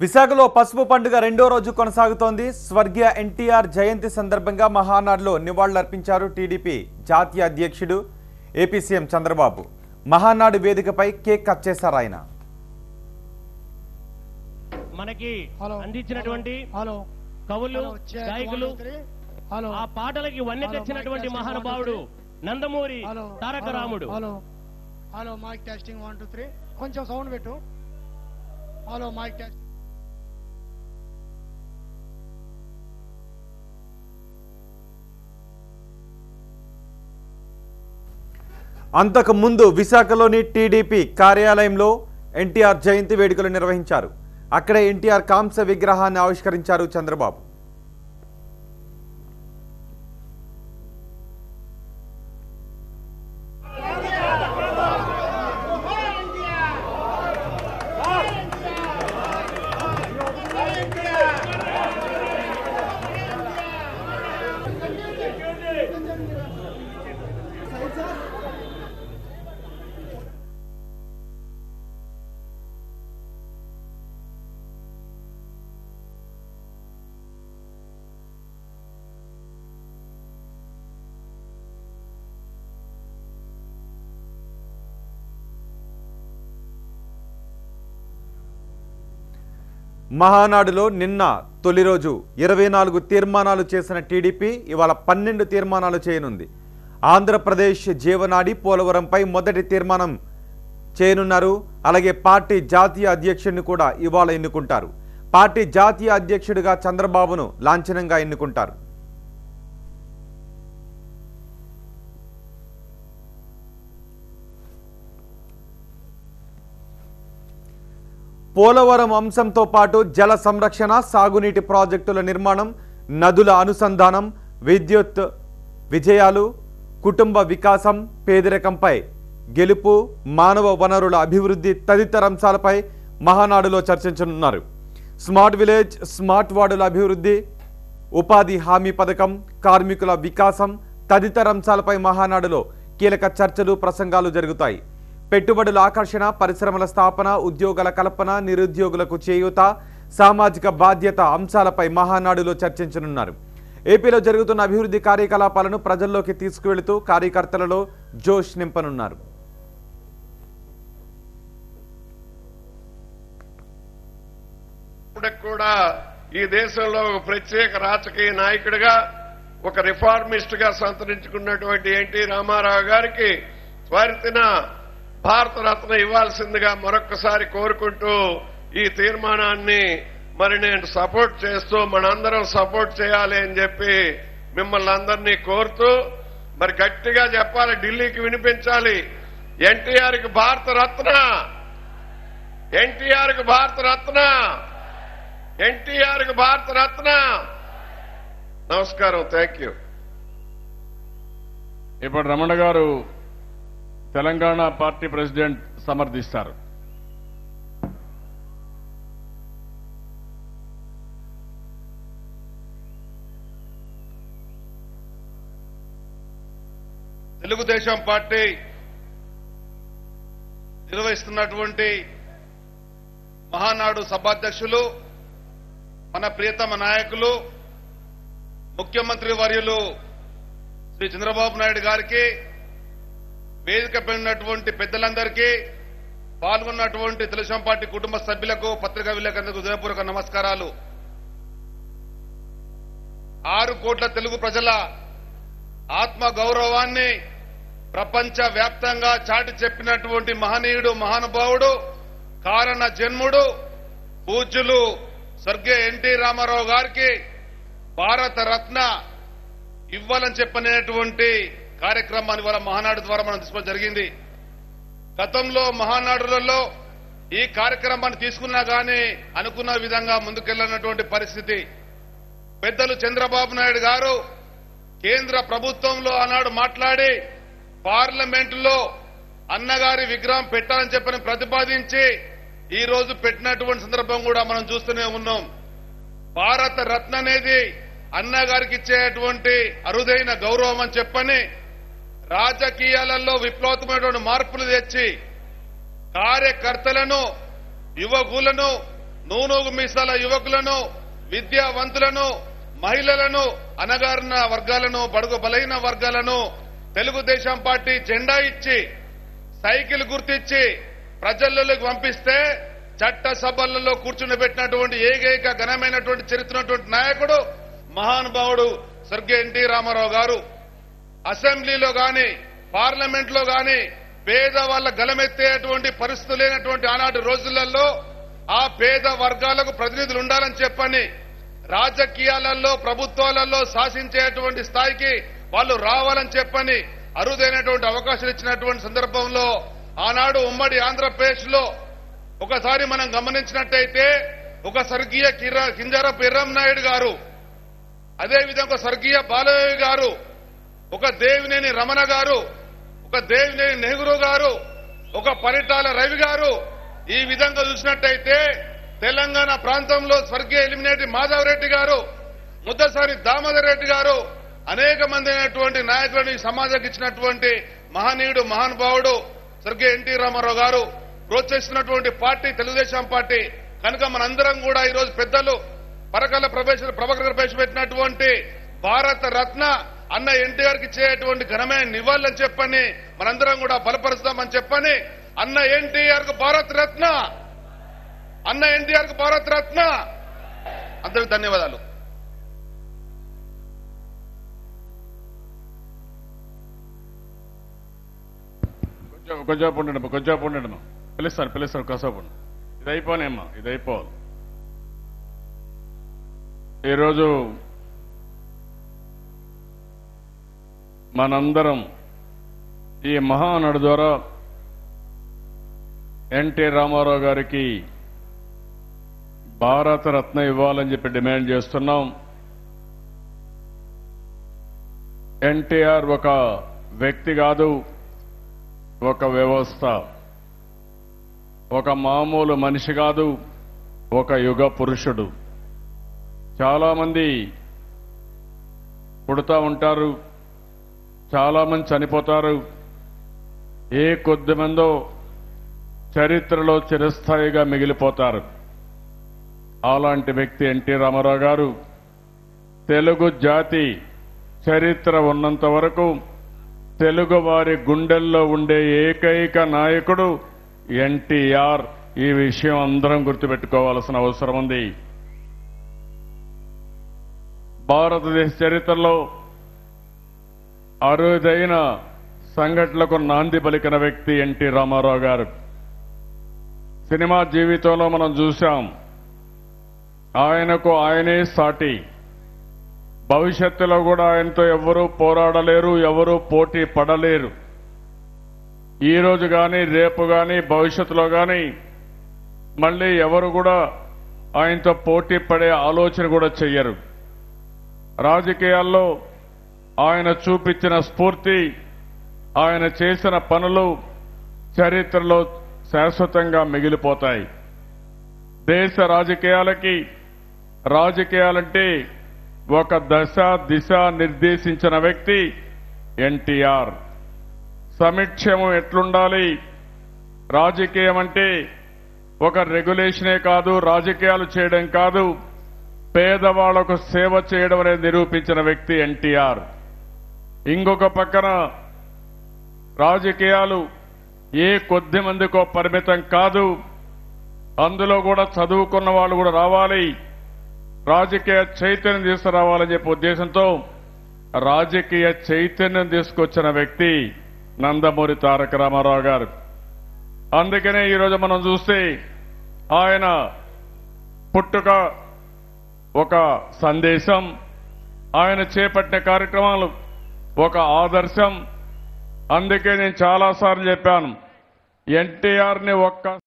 విశాఖలో పసుపు పండుగ రెండో రోజు కొనసాగుతోంది. స్వర్గీయ ఎన్టీఆర్ జయంతి సందర్భంగా మహానాడులో నివాళులర్పించారు టీడీపీ జాతీయ అధ్యక్షుడు ఏపీ సీఎం చంద్రబాబు. మహానాడు వేదికపై కేక్ కట్ చేశారు ఆయన. మనకి అందించినటువంటి కవులు గాయకులు ఆ పాటలకి వన్నె తెచ్చినటువంటి మహానుభావుడు నందమూరి తారక రాముడు. హలో మైక్ టెస్టింగ్ 1 2 3 కొంచెం సౌండ్ పెట్టు. Hello mic test. అంతకు ముందు విశాఖలోని టీడీపీ కార్యాలయంలో ఎన్టీఆర్ జయంతి వేడుకలు నిర్వహించారు. అక్కడే ఎన్టీఆర్ కాంస్య విగ్రహాన్ని ఆవిష్కరించారు చంద్రబాబు. మహానాడులో నిన్న తొలి రోజు 24 తీర్మానాలు చేసిన టీడీపీ ఇవాళ 12 తీర్మానాలు చేయనుంది. ఆంధ్రప్రదేశ్ జీవనాడి పోలవరంపై మొదటి తీర్మానం చేయనున్నారు. అలాగే పార్టీ జాతీయ అధ్యక్షుడిని కూడా ఇవాళ ఎన్నుకుంటారు. పార్టీ జాతీయ అధ్యక్షుడిగా చంద్రబాబును లాంఛనంగా ఎన్నుకుంటారు. పోలవరం అంశంతో పాటు జల సంరక్షణ, సాగునీటి ప్రాజెక్టుల నిర్మాణం, నదుల అనుసంధానం, విద్యుత్ విజయాలు, కుటుంబ వికాసం, పేదరికంపై గెలుపు, మానవ వనరుల అభివృద్ధి తదితర అంశాలపై మహానాడులో చర్చించనున్నారు. స్మార్ట్ విలేజ్, స్మార్ట్ వార్డుల అభివృద్ధి, ఉపాధి హామీ పథకం, కార్మికుల వికాసం తదితర అంశాలపై మహానాడులో కీలక చర్చలు, ప్రసంగాలు జరుగుతాయి. పెట్టుబడుల ఆకర్షణ, పరిశ్రమల స్థాపన, ఉద్యోగాల కల్పన, నిరుద్యోగులకు చేయూత, సామాజిక బాధ్యత అంశాలపై మహానాడులో చర్చించనున్నారు. ఏపీలో జరుగుతున్న అభివృద్ధి కార్యకలాపాలను ప్రజల్లోకి తీసుకువెళుతూ కార్యకర్తలలో జోష్ నింపనున్నారు. కూడా ఈ దేశంలో ఒక ప్రత్యేక రాజకీయ నాయకుడిగా, ఒక రిఫార్మిస్ట్ గా సంతరించుకున్నటువంటి ఎన్టీ రామారావు గారికి వారిన భారతరత్న ఇవ్వాల్సిందిగా మరొక్కసారి కోరుకుంటూ ఈ తీర్మానాన్ని మరి నేను సపోర్ట్ చేస్తూ మనందరం సపోర్ట్ చేయాలి అని చెప్పి మిమ్మల్ని అందరినీ కోరుతూ మరి గట్టిగా చెప్పాలి, ఢిల్లీకి వినిపించాలి. ఎన్టీఆర్కి భారతరత్న, ఎన్టీఆర్కి భారతరత్న, ఎన్టీఆర్కి భారతరత్న. నమస్కారం, థ్యాంక్ యూ. ఇప్పుడు రమణ గారు తెలంగాణ పార్టీ ప్రెసిడెంట్ సమర్థిస్తారు. తెలుగుదేశం పార్టీ నిర్వహిస్తున్నటువంటి మహానాడు సభాధ్యక్షులు, మన ప్రియతమ నాయకులు, ముఖ్యమంత్రి వర్యులు శ్రీ చంద్రబాబు నాయుడు గారికి, వేదిక పైనటువంటి పెద్దలందరికీ, పాల్గొన్నటువంటి తెలుగుదేశం పార్టీ కుటుంబ సభ్యులకు, పత్రికా విలేకరులకు హృదయపూర్వక నమస్కారాలు. 6 కోట్ల తెలుగు ప్రజల ఆత్మ గౌరవాన్ని ప్రపంచ వ్యాప్తంగా చాటి చెప్పినటువంటి మహనీయుడు, మహానుభావుడు, కారణ జన్ముడు, పూజ్యులు స్వర్గీయ ఎన్టీ రామారావు గారికి భారత రత్న ఇవ్వాలని చెప్పనేటువంటి కార్యక్రమాన్ని వల్ల మహానాడు ద్వారా మనం తీసుకోవడం జరిగింది. గతంలో మహానాడులలో ఈ కార్యక్రమాన్ని తీసుకున్నా కానీ అనుకున్న విధంగా ముందుకెళ్లనటువంటి పరిస్థితి. పెద్దలు చంద్రబాబు నాయుడు గారు కేంద్ర ప్రభుత్వంలో ఆనాడు మాట్లాడి పార్లమెంటులో అన్నగారి విగ్రహం పెట్టాలని చెప్పని ప్రతిపాదించి ఈ రోజు పెట్టినటువంటి సందర్భం కూడా మనం చూస్తూనే ఉన్నాం. భారత రత్న అనేది అన్నగారికి ఇచ్చేటువంటి అరుదైన గౌరవం అని చెప్పని రాజకీయాలలో విప్లవాత్మకమైనటువంటి మార్పులు తెచ్చి కార్యకర్తలను, యువకులను, నూనూగు మీసాల యువకులను, విద్యావంతులను, మహిళలను, అణగారిన వర్గాలను, బడుగు బలహీన వర్గాలను తెలుగుదేశం పార్టీ జెండా ఇచ్చి సైకిల్ గుర్తిచ్చి ప్రజల్లోకి పంపిస్తే చట్టసభలలో కూర్చుండబెట్టినటువంటి ఏకైక ఘనమైనటువంటి చరిత్రటువంటి నాయకుడు మహానుభావుడు స్వర్గీయ ఎన్టీ రామారావు గారు. అసెంబ్లీలో గాని పార్లమెంట్ లో గాని పేదవాళ్ల గలమెత్తేటువంటి పరిస్థితులు లేనటువంటి ఆనాటి రోజులలో ఆ పేద వర్గాలకు ప్రతినిధులు ఉండాలని చెప్పని రాజకీయాలలో ప్రభుత్వాలలో శాసించేటువంటి స్థాయికి వాళ్ళు రావాలని చెప్పని అరుదైనటువంటి అవకాశాలు ఇచ్చినటువంటి సందర్భంలో ఆనాడు ఉమ్మడి ఆంధ్రప్రదేశ్ లో ఒకసారి మనం గమనించినట్టయితే ఒక స్వర్గీయ కింజరపు ఎర్రంనాయుడు గారు, అదేవిధంగా స్వర్గీయ బాలయ్య గారు, ఒక దేవినేని రమణ గారు, ఒక దేవినేని నెహ్రూ గారు, ఒక పరిటాల రవి గారు, ఈ విధంగా చూసినట్టయితే తెలంగాణ ప్రాంతంలో స్వర్గీయ ఎలిమినేటి మాధవరెడ్డి గారు, ముద్దసాని దామోదర్ రెడ్డి గారు, అనేక మంది అయినటువంటి నాయకులను ఈ సమాజానికి ఇచ్చినటువంటి మహనీయుడు, మహానుభావుడు స్వర్గీయ ఎన్టీ రామారావు గారు ప్రోత్సహిస్తున్నటువంటి పార్టీ తెలుగుదేశం పార్టీ. కనుక మనందరం కూడా ఈరోజు పెద్దలు పరకాల ప్రభాకర్ గారు ప్రవేశపెట్టినటువంటి భారత రత్న అన్న ఎన్టీఆర్ కి ఇచ్చేటువంటి ఘనమైన నివాళులని చెప్పని మనందరం కూడా బలపరుస్తామని చెప్పని అన్న ఎన్టీఆర్ కు భారత రత్న, అన్న ఎన్టీఆర్ కు భారత రత్న. అందరికి ధన్యవాదాలు. కొంచెం ఉండండి. పిలుస్తాను కాసేపు. ఇది అయిపోనేమ్మా, ఇది అయిపోవాలి. ఈరోజు మనందరం ఈ మహానడు ద్వారా ఎన్టీ రామారావు గారికి భారతరత్న ఇవ్వాలని చెప్పి డిమాండ్ చేస్తున్నాం. ఎన్టీఆర్ ఒక వ్యక్తి కాదు, ఒక వ్యవస్థ. ఒక మామూలు మనిషి కాదు, ఒక యుగ పురుషుడు. చాలా మంది పుడతా ఉంటారు, చాలా మంది చనిపోతారు. ఏ కొద్ది మందో చరిత్రలో చిరస్థాయిగా మిగిలిపోతారు. అలాంటి వ్యక్తి ఎన్టీ రామారావు గారు. తెలుగు జాతి చరిత్ర ఉన్నంత వరకు తెలుగు వారి గుండెల్లో ఉండే ఏకైక నాయకుడు ఎన్టీఆర్. ఈ విషయం అందరం గుర్తుపెట్టుకోవాల్సిన అవసరం ఉంది. భారతదేశ చరిత్రలో అరుదైన సంఘటనలకు నాంది పలికిన వ్యక్తి ఎన్టీ రామారావు గారు. సినిమా జీవితంలో మనం చూశాం, ఆయనకు ఆయనే సాటి. భవిష్యత్తులో కూడా ఆయనతో ఎవరూ పోరాడలేరు, ఎవరూ పోటీ పడలేరు. ఈ రోజు కానీ, రేపు కానీ, భవిష్యత్తులో కానీ మళ్ళీ ఎవరు కూడా ఆయనతో పోటీ పడే ఆలోచన కూడా చెయ్యరు. రాజకీయాల్లో ఆయన చూపించిన స్ఫూర్తి, ఆయన చేసిన పనులు చరిత్రలో శాశ్వతంగా మిగిలిపోతాయి. దేశ రాజకీయాలంటే ఒక దిశ నిర్దేశించిన వ్యక్తి ఎన్టీఆర్. సమిక్షేమం ఎట్లుండాలి, రాజకీయం అంటే ఒక రెగ్యులేషనే కాదు, రాజకీయాలు చేయడం కాదు, పేదవాళ్లకు సేవ చేయడం అనేది నిరూపించిన వ్యక్తి ఎన్టీఆర్. ఇంకొక పక్కన రాజకీయాలు ఏ కొద్ది మందికో పరిమితం కాదు, అందులో కూడా చదువుకున్న వాళ్ళు కూడా రావాలి, రాజకీయ చైతన్యం తీసుకురావాలని చెప్పే ఉద్దేశంతో రాజకీయ చైతన్యం తీసుకొచ్చిన వ్యక్తి నందమూరి తారక రామారావు గారు. అందుకనే ఈరోజు మనం చూస్తే ఆయన పుట్టుక ఒక సందేశం, ఆయన చేపట్టిన కార్యక్రమాలు ఒక ఆదర్శం. అందుకే నేను చాలాసార్లు చెప్పాను, ఎన్టీఆర్ని ఒక్క